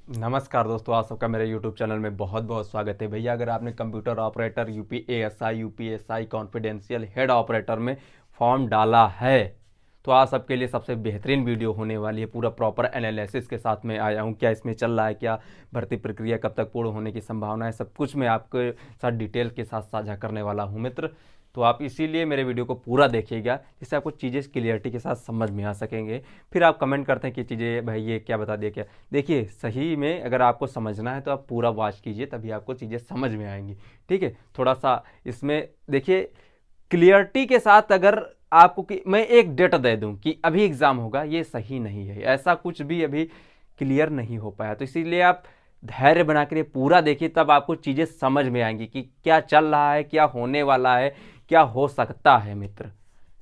नमस्कार दोस्तों, आप सबका मेरे YouTube चैनल में बहुत बहुत स्वागत है। भैया अगर आपने computer operator UPASI UPSI confidential head operator में फॉर्म डाला है तो आप सबके लिए सबसे बेहतरीन वीडियो होने वाली है। पूरा प्रॉपर एनालिसिस के साथ में आया हूँ। क्या इसमें चल रहा है, क्या भर्ती प्रक्रिया कब तक पूर्ण होने की संभावना है, सब कुछ मैं आपके साथ डिटेल के साथ साझा करने वाला हूँ मित्र। तो आप इसीलिए मेरे वीडियो को पूरा देखिएगा जिससे आपको चीज़ें क्लियरिटी के साथ समझ में आ सकेंगे। फिर आप कमेंट करते हैं कि चीज़ें भाई ये क्या बता दिया क्या। देखिए सही में अगर आपको समझना है तो आप पूरा वॉच कीजिए, तभी आपको चीज़ें समझ में आएंगी। ठीक है, थोड़ा सा इसमें देखिए क्लियरिटी के साथ। अगर आपको कि मैं एक डेट दे दूं कि अभी एग्ज़ाम होगा, ये सही नहीं है। ऐसा कुछ भी अभी क्लियर नहीं हो पाया, तो इसीलिए आप धैर्य बना कर पूरा देखिए, तब आपको चीज़ें समझ में आएंगी कि क्या चल रहा है, क्या होने वाला है, क्या हो सकता है मित्र।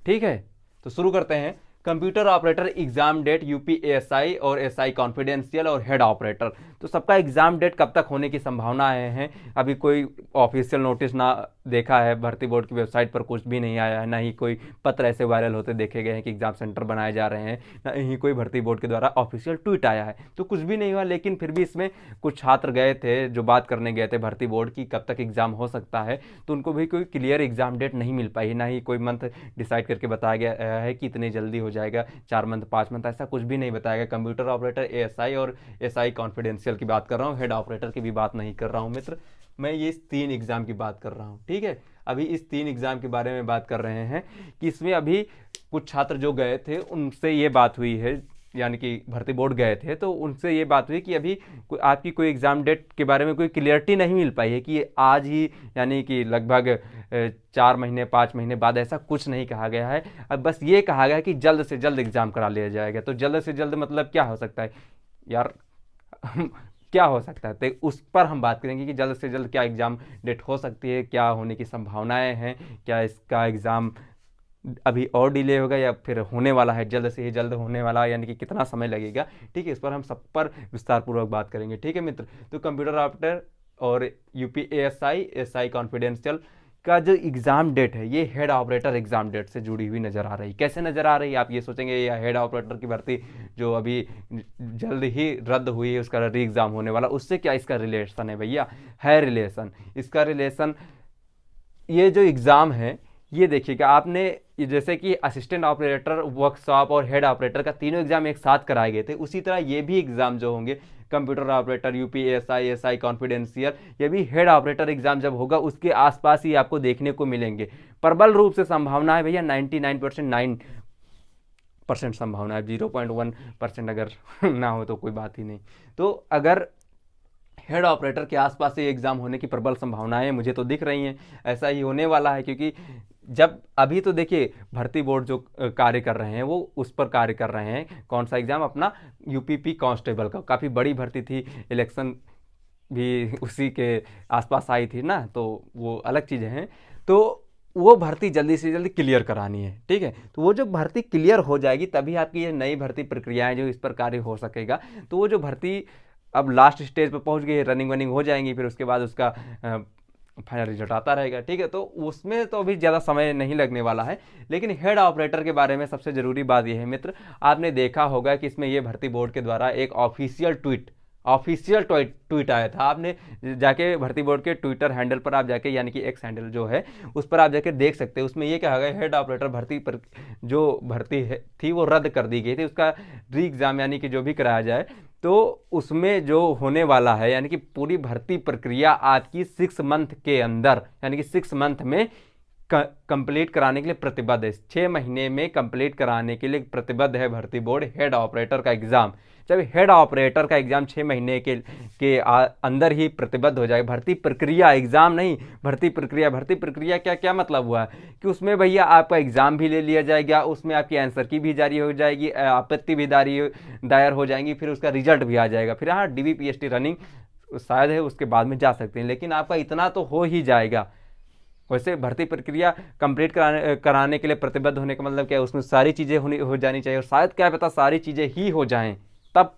ठीक है, तो शुरू करते हैं। Computer operator exam date UPSI और एसआई कॉन्फिडेंशियल और हेड ऑपरेटर, तो सबका एग्जाम डेट कब तक होने की संभावनाएं हैं। अभी कोई ऑफिशियल नोटिस ना देखा है, भर्ती बोर्ड की वेबसाइट पर कुछ भी नहीं आया है, ना ही कोई पत्र ऐसे वायरल होते देखे गए हैं कि एग्जाम सेंटर बनाए जा रहे हैं, ना ही कोई भर्ती बोर्ड के द्वारा ऑफिशियल ट्वीट आया है। तो कुछ भी नहीं हुआ, लेकिन फिर भी इसमें कुछ छात्र गए थे जो बात करने गए थे भर्ती बोर्ड की कब तक एग्जाम हो सकता है, तो उनको भी कोई क्लियर एग्जाम डेट नहीं मिल पाई, ना ही कोई मंथ डिसाइड करके बताया गया है कि इतनी जल्दी हो जाएगा, 4 मंथ 5 मंथ, ऐसा कुछ भी नहीं बताया गया। कंप्यूटर ऑपरेटर एएसआई और एसआई कॉन्फिडेंशियल की बात कर रहा हूँ, हेड ऑपरेटर की भी बात नहीं कर रहा हूँ मित्र। मैं ये इस 3 एग्जाम की बात कर रहा हूँ। ठीक है, अभी इस 3 एग्जाम के बारे में बात कर रहे हैं कि इसमें अभी कुछ छात्र जो गए थे उनसे ये बात हुई है, यानी कि भर्ती बोर्ड गए थे तो उनसे ये बात हुई कि अभी आपकी कोई एग्ज़ाम डेट के बारे में कोई क्लियरिटी नहीं मिल पाई है कि आज ही, यानी कि लगभग 4 महीने 5 महीने बाद, ऐसा कुछ नहीं कहा गया है। अब बस ये कहा गया है कि जल्द से जल्द एग्ज़ाम करा लिया जाएगा। तो जल्द से जल्द मतलब क्या हो सकता है यार क्या हो सकता है, तो उस पर हम बात करेंगे कि जल्द से जल्द क्या एग्ज़ाम डेट हो सकती है, क्या होने की संभावनाएं हैं, क्या इसका एग्ज़ाम अभी और डिले होगा या फिर होने वाला है, जल्द से ही जल्द होने वाला है, यानी कि कितना समय लगेगा। ठीक है, इस पर हम सब पर विस्तार पूर्वक बात करेंगे। ठीक है मित्र, तो कंप्यूटर ऑपरेटर और यूपीएएसआई एसआई कॉन्फिडेंशियल का जो एग्ज़ाम डेट है, ये हेड ऑपरेटर एग्ज़ाम डेट से जुड़ी हुई नज़र आ रही है। कैसे नज़र आ रही है, आप ये सोचेंगे ये हेड ऑपरेटर की भर्ती जो अभी जल्द ही रद्द हुई है, उसका री एग्ज़ाम होने वाला, उससे क्या इसका रिलेशन है भैया? है रिलेशन। इसका रिलेशन, ये जो एग्ज़ाम है ये देखिएगा आपने, जैसे कि असिस्टेंट ऑपरेटर, वर्कशॉप और हेड ऑपरेटर का तीनों एग्जाम एक साथ कराए गए थे, उसी तरह ये भी एग्जाम जो होंगे computer operator UPSI SI confidential, ये भी हेड ऑपरेटर एग्जाम जब होगा उसके आसपास ही आपको देखने को मिलेंगे। प्रबल रूप से संभावना है भैया 99.9% संभावना है, 0.1% अगर ना हो तो कोई बात ही नहीं। तो अगर हेड ऑपरेटर के आसपास से एग्जाम होने की प्रबल संभावनाएं मुझे तो दिख रही हैं, ऐसा ही होने वाला है। क्योंकि जब अभी तो देखिए भर्ती बोर्ड जो कार्य कर रहे हैं वो उस पर कार्य कर रहे हैं, कौन सा एग्जाम, अपना यूपीपी कांस्टेबल का, काफ़ी बड़ी भर्ती थी, इलेक्शन भी उसी के आसपास आई थी ना, तो वो अलग चीज़ें हैं। तो वो भर्ती जल्दी से जल्दी क्लियर करानी है। ठीक है, तो वो जो भर्ती क्लियर हो जाएगी तभी आपकी ये नई भर्ती प्रक्रियाएं जो इस पर कार्य हो सकेगा। तो वो जो भर्ती अब लास्ट स्टेज पर पहुंच गई, रनिंग वनिंग हो जाएंगी, फिर उसके बाद उसका फाइनल रिजल्ट आता रहेगा। ठीक है, तो उसमें तो अभी ज़्यादा समय नहीं लगने वाला है। लेकिन हेड ऑपरेटर के बारे में सबसे ज़रूरी बात यह है मित्र, आपने देखा होगा कि इसमें ये भर्ती बोर्ड के द्वारा एक ऑफिशियल ट्वीट आया था। आपने जाके भर्ती बोर्ड के ट्विटर हैंडल पर आप जाके, यानी कि एक्स हैंडल जो है उस पर आप जाके देख सकते हैं। उसमें ये कहा गया हेड ऑपरेटर भर्ती पर जो भर्ती थी वो रद्द कर दी गई थी, उसका री एग्ज़ाम यानी कि जो भी कराया जाए, तो उसमें जो होने वाला है, यानी कि पूरी भर्ती प्रक्रिया आपकी 6 मंथ के अंदर, यानी कि 6 मंथ में कंप्लीट कराने के लिए प्रतिबद्ध है। 6 महीने में कंप्लीट कराने के लिए प्रतिबद्ध है भर्ती बोर्ड हेड ऑपरेटर का एग्जाम। जब हेड ऑपरेटर का एग्जाम 6 महीने के अंदर ही प्रतिबद्ध हो जाए, भर्ती प्रक्रिया, एग्जाम नहीं, भर्ती प्रक्रिया क्या क्या मतलब हुआ कि उसमें भैया आपका एग्जाम भी ले लिया जाएगा, उसमें आपकी आंसर की भी जारी हो जाएगी, आपत्ति भी दायर हो जाएंगी, फिर उसका रिजल्ट भी आ जाएगा। फिर हाँ डीबीपीएसटी रनिंग शायद है, उसके बाद में जा सकते हैं, लेकिन आपका इतना तो हो ही जाएगा। वैसे भर्ती प्रक्रिया कंप्लीट कराने के लिए प्रतिबद्ध होने का मतलब क्या है, उसमें सारी चीज़ें हो जानी चाहिए, और शायद क्या पता सारी चीज़ें ही हो जाएं तब।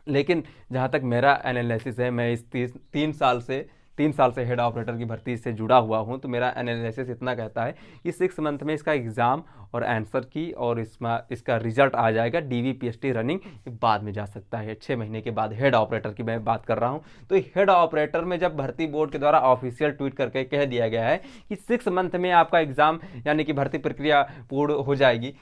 लेकिन जहाँ तक मेरा एनालिसिस है, मैं इस 3 साल से 3 साल से हेड ऑपरेटर की भर्ती से जुड़ा हुआ हूँ, तो मेरा एनालिसिस इतना कहता है कि 6 मंथ में इसका एग्ज़ाम और आंसर की और इसका रिजल्ट आ जाएगा। DVPST रनिंग बाद में जा सकता है, 6 महीने के बाद। हेड ऑपरेटर की मैं बात कर रहा हूँ। तो हेड ऑपरेटर में जब भर्ती बोर्ड के द्वारा ऑफिशियल ट्वीट करके कह दिया गया है कि 6 मंथ में आपका एग्ज़ाम यानी कि भर्ती प्रक्रिया पूर्ण हो जाएगी,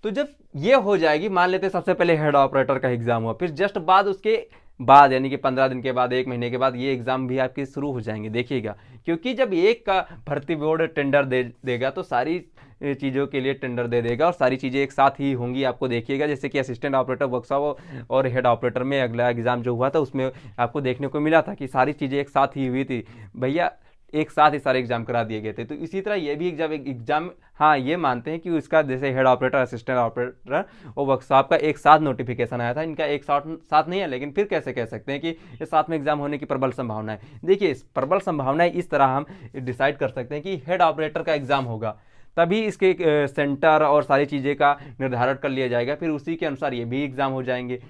तो जब ये हो जाएगी, मान लेते सबसे पहले हेड ऑपरेटर का एग्जाम हुआ, फिर जस्ट बाद उसके बाद यानी कि 15 दिन के बाद, 1 महीने के बाद ये एग्जाम भी आपके शुरू हो जाएंगे, देखिएगा। क्योंकि जब एक का भर्ती बोर्ड टेंडर देगा तो सारी चीज़ों के लिए टेंडर दे देगा और सारी चीज़ें एक साथ ही होंगी, आपको देखिएगा। जैसे कि असिस्टेंट ऑपरेटर वर्कशॉप और हेड ऑपरेटर में अगला एग्जाम जो हुआ था उसमें आपको देखने को मिला था कि सारी चीज़ें एक साथ ही हुई थी भैया, एक साथ ही सारे एग्जाम करा दिए गए थे। तो इसी तरह ये भी एग्जाम हाँ ये मानते हैं कि उसका जैसे हेड ऑपरेटर, असिस्टेंट ऑपरेटर और वर्कशॉप का एक साथ नोटिफिकेशन आया था, इनका एक साथ नहीं है, लेकिन फिर कैसे कह सकते हैं कि ये साथ में एग्जाम होने की प्रबल संभावना है। देखिए, प्रबल संभावना है इस तरह हम डिसाइड कर सकते हैं कि हेड ऑपरेटर का एग्जाम होगा, तभी इसके सेंटर और सारी चीज़ें का निर्धारण कर लिया जाएगा, फिर उसी के अनुसार ये भी एग्जाम हो जाएंगे।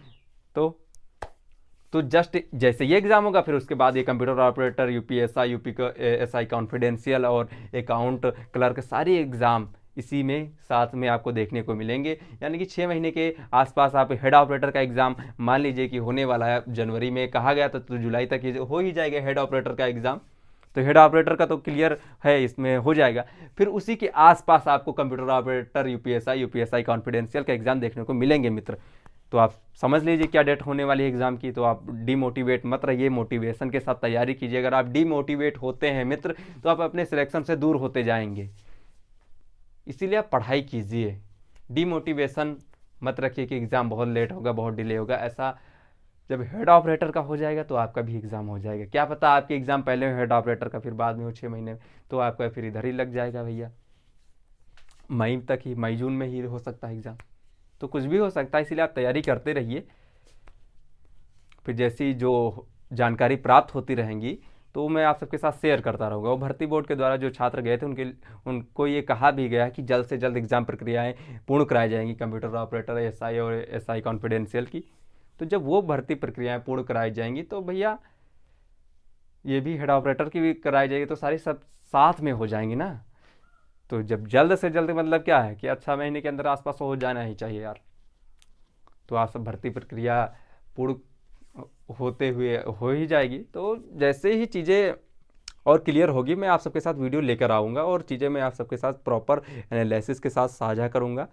तो जस्ट जैसे ये एग्जाम होगा, फिर उसके बाद ये computer operator, UPSI, UPSI confidential और अकाउंट क्लर्क, सारे एग्ज़ाम इसी में साथ में आपको देखने को मिलेंगे। यानी कि 6 महीने के आसपास आप हेड ऑपरेटर का एग्ज़ाम मान लीजिए कि होने वाला है। जनवरी में कहा गया था, तो जुलाई तक ये हो ही जाएगा हेड ऑपरेटर का एग्ज़ाम। तो हेड ऑपरेटर का तो क्लियर है, इसमें हो जाएगा। फिर उसी के आसपास आपको कंप्यूटर ऑपरेटर, UPSI कॉन्फिडेंशियल का एग्ज़ाम देखने को मिलेंगे मित्र। तो आप समझ लीजिए क्या डेट होने वाली है एग्ज़ाम की। तो आप डीमोटिवेट मत रहिए, मोटिवेशन के साथ तैयारी कीजिए। अगर आप डीमोटिवेट होते हैं मित्र, तो आप अपने सिलेक्शन से दूर होते जाएंगे। इसीलिए आप पढ़ाई कीजिए, डीमोटिवेशन मत रखिए कि एग्ज़ाम बहुत लेट होगा, बहुत डिले होगा। ऐसा जब हेड ऑपरेटर का हो जाएगा तो आपका भी एग्ज़ाम हो जाएगा। क्या पता आपके एग्ज़ाम पहले हो हेड ऑपरेटर का, फिर बाद में हो 6 महीने में, तो आपका फिर इधर ही लग जाएगा भैया। मई तक ही, मई जून में ही हो सकता है एग्ज़ाम। तो कुछ भी हो सकता है, इसीलिए आप तैयारी करते रहिए। फिर जैसी जो जानकारी प्राप्त होती रहेंगी तो मैं आप सबके साथ शेयर करता रहूँगा। और भर्ती बोर्ड के द्वारा जो छात्र गए थे उनको ये कहा भी गया है कि जल्द से जल्द एग्ज़ाम प्रक्रियाएं पूर्ण कराई जाएंगी, कंप्यूटर ऑपरेटर, SI और SI कॉन्फिडेंशियल की। तो जब वो भर्ती प्रक्रियाएं पूर्ण कराई जाएंगी तो भैया ये भी हेड ऑपरेटर की भी कराई जाएगी, तो सारी सब साथ में हो जाएंगी ना। तो जब जल्द से जल्द मतलब क्या है कि 6 महीने के अंदर आसपास हो जाना ही चाहिए यार। तो आप सब भर्ती प्रक्रिया पूर्ण होते हुए हो ही जाएगी। तो जैसे ही चीज़ें और क्लियर होगी, मैं आप सबके साथ वीडियो लेकर आऊँगा और चीज़ें मैं आप सबके साथ प्रॉपर एनालिसिस के साथ साझा करूँगा।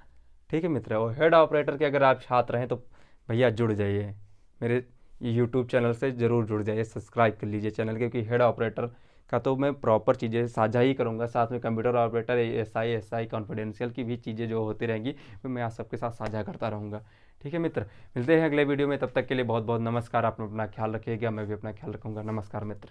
ठीक है मित्र। और हेड ऑपरेटर के अगर आप छात्र हैं तो भैया जुड़ जाइए, मेरे यूट्यूब चैनल से ज़रूर जुड़ जाइए, सब्सक्राइब कर लीजिए चैनल, क्योंकि हेड ऑपरेटर का तो मैं प्रॉपर चीज़ें साझा ही करूँगा। साथ में कंप्यूटर ऑपरेटर, SI कॉन्फिडेंशियल की भी चीज़ें जो होती रहेंगी वो मैं आप सबके साथ साझा करता रहूँगा। ठीक है मित्र, मिलते हैं अगले वीडियो में। तब तक के लिए बहुत बहुत नमस्कार। आप अपना ख्याल रखिएगा, मैं भी अपना ख्याल रखूँगा। नमस्कार मित्र।